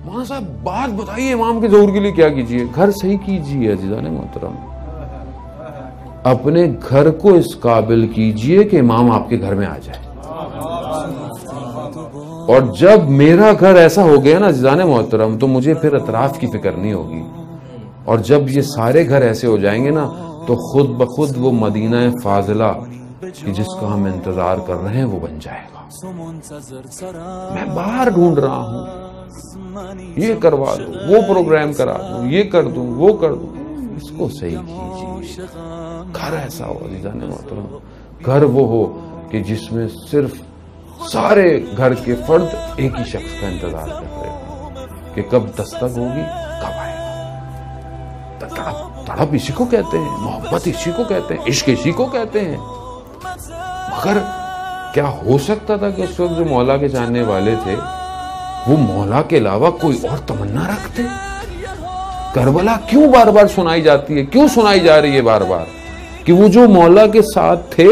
مولانا صاحب بات بتائیے امام کے ظہور کے لیے کیا کیجیے؟ گھر صحیح کیجیے عزیزان محترم، اپنے گھر کو اس قابل کیجیے کہ امام آپ کے گھر میں آ جائے. اور جب میرا گھر ایسا ہو گیا نا عزیزان محترم تو مجھے پھر اطراف کی فکر نہیں ہوگی. اور جب یہ سارے گھر ایسے ہو جائیں گے نا تو خود بخود وہ مدینہ فاضلہ کہ جس کا ہم انتظار کر رہے ہیں وہ بن جائے گا. میں باہر ڈھونڈ رہا ہوں، یہ کروا دوں، وہ پروگرام کرا دوں، یہ کر دوں، وہ کر دوں. اس کو صحیح کیجیے. گھر ایسا ہو عزیزان محترم، گھر وہ ہو کہ جس میں صرف سارے گھر کے فرد ایک ہی شخص کا انتظار کر رہے ہیں کہ کب دستک ہوگی، کب آئے گا. تڑپ اسی کو کہتے ہیں، محبت اسی کو کہتے ہیں، عشق اسی کو کہتے ہیں. مگر کیا ہو سکتا تھا کہ اس وقت جو مولا کے جاننے والے تھے وہ مولا کے علاوہ کوئی اور تمنا رکھتے؟ کربلا کیوں بار بار سنائی جاتی ہے، کیوں سنائی جا رہی ہے بار بار؟ کہ وہ جو مولا کے ساتھ تھے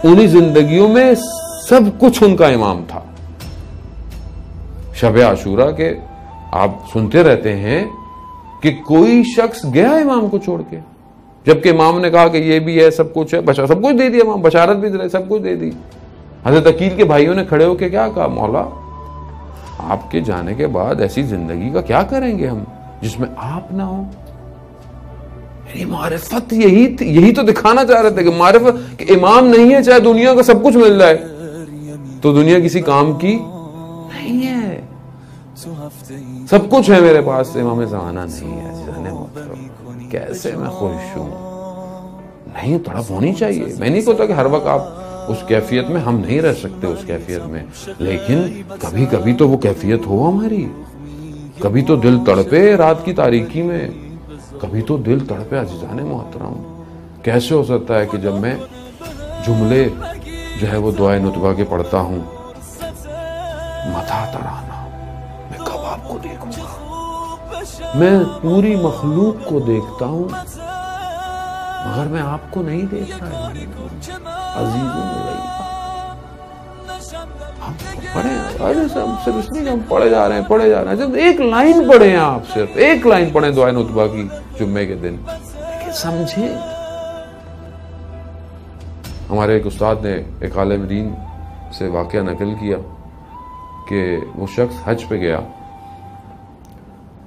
انہی زندگیوں میں سب کچھ ان کا امام تھا. شب عاشورہ کے آپ سنتے رہتے ہیں کہ کوئی شخص گیا امام کو چھوڑ کے، جبکہ امام نے کہا کہ یہ بھی ہے، سب کچھ ہے، سب کچھ دے دیا امام، بشارت بھی دے، سب کچھ دے دی. حضرت عقیل کے بھائیوں نے کھڑے ہو کے کیا کہا؟ مولا آپ کے جانے کے بعد ایسی زندگی کا کیا کریں گے ہم جس میں آپ نہ ہو. یعنی معرفت یہی تو دکھانا چاہ رہے تھے کہ معرفت کہ امام نہیں ہے چاہے دنیا کا سب کچھ مل جائے تو دنیا کسی کام کی نہیں ہے. سب کچھ ہے میرے پاس، امام زمانہ نہیں ہے. کیسے میں خوش ہوں. نہیں، تڑپ ہونی چاہیے. میں نہیں کہتا کہ ہر وقت آپ اس کیفیت میں، ہم نہیں رہ سکتے اس کیفیت میں، لیکن کبھی کبھی تو وہ کیفیت ہو ہماری. کبھی تو دل تڑپے رات کی تاریکی میں، کبھی تو دل تڑپے عزیزان محترم. کیسے ہو سکتا ہے کہ جب میں جملے جو ہے وہ دعائے نطبہ کے پڑھتا ہوں، متى ترانا، میں کب آپ کو دیکھوں گا، میں پوری مخلوق کو دیکھتا ہوں مگر میں آپ کو نہیں دیکھ رہا. عزیزوں ہم صرف اس لیے ہم پڑھے جا رہے ہیں جب ایک لائن پڑھے ہیں، آپ صرف ایک لائن پڑھیں دعائے نطبہ کی جمعے کے دن، سمجھیں. ہمارے ایک استاد نے ایک عالم دین سے واقعہ نقل کیا کہ وہ شخص حج پہ گیا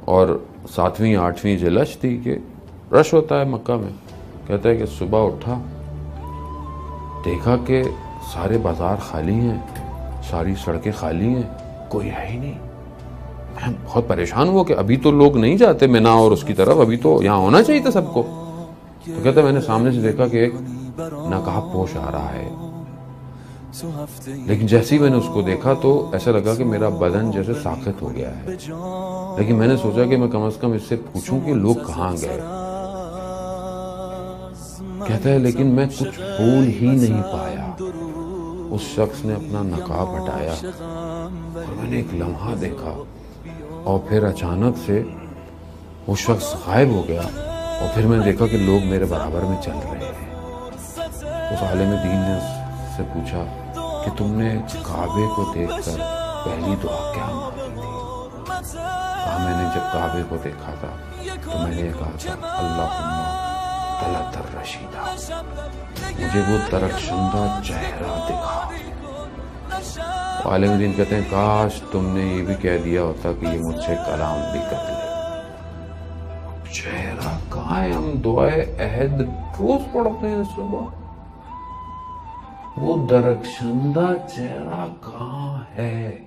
اور 7ویں 8ویں جلش تھی کہ رش ہوتا ہے مکہ میں. کہتا ہے کہ صبح اٹھا، دیکھا کہ سارے بازار خالی ہیں، ساری سڑکیں خالی ہیں، کوئی ہے ہی نہیں. میں بہت پریشان ہوا کہ ابھی تو لوگ نہیں جاتے مینا اور اس کی طرف، ابھی تو یہاں ہونا چاہیے تھا سب کو. تو کہتا ہے میں نے سامنے سے دیکھا کہ ایک نقاب پوش آ رہا ہے، لیکن جیسے ہی میں نے اس کو دیکھا تو ایسا لگا کہ میرا بدن جیسے ساخت ہو گیا ہے. لیکن میں نے سوچا کہ میں کم از کم اس سے پوچھوں کہ لوگ کہاں گئے. کہتا ہے لیکن میں کچھ بول ہی نہیں پایا. اس شخص نے اپنا نقاب ہٹایا اور میں نے ایک لمحہ دیکھا اور پھر اچانک سے وہ شخص غائب ہو گیا اور پھر میں نے دیکھا کہ لوگ میرے برابر میں چل رہے ہیں. اس عالم دین نے اس سے پوچھا کہ تم نے کعبے کو دیکھ کر پہلی دعا کیا مانگی تھی؟ کہا میں نے جب کعبے کو دیکھا تھا تو میں نے یہ کہا تھا اللہم طلعت الرشیدہ، مجھے وہ درخشندہ چہرہ دکھا. عالم دین کہتے ہیں کاش تم نے یہ بھی کہہ دیا ہوتا کہ یہ مجھ سے کلام بھی کر لے. چہرہ کہاں ہے؟ ہم دعائے عہد روز پڑھتے ہیں صبح، وہ درخشندہ چہرہ کہاں ہے؟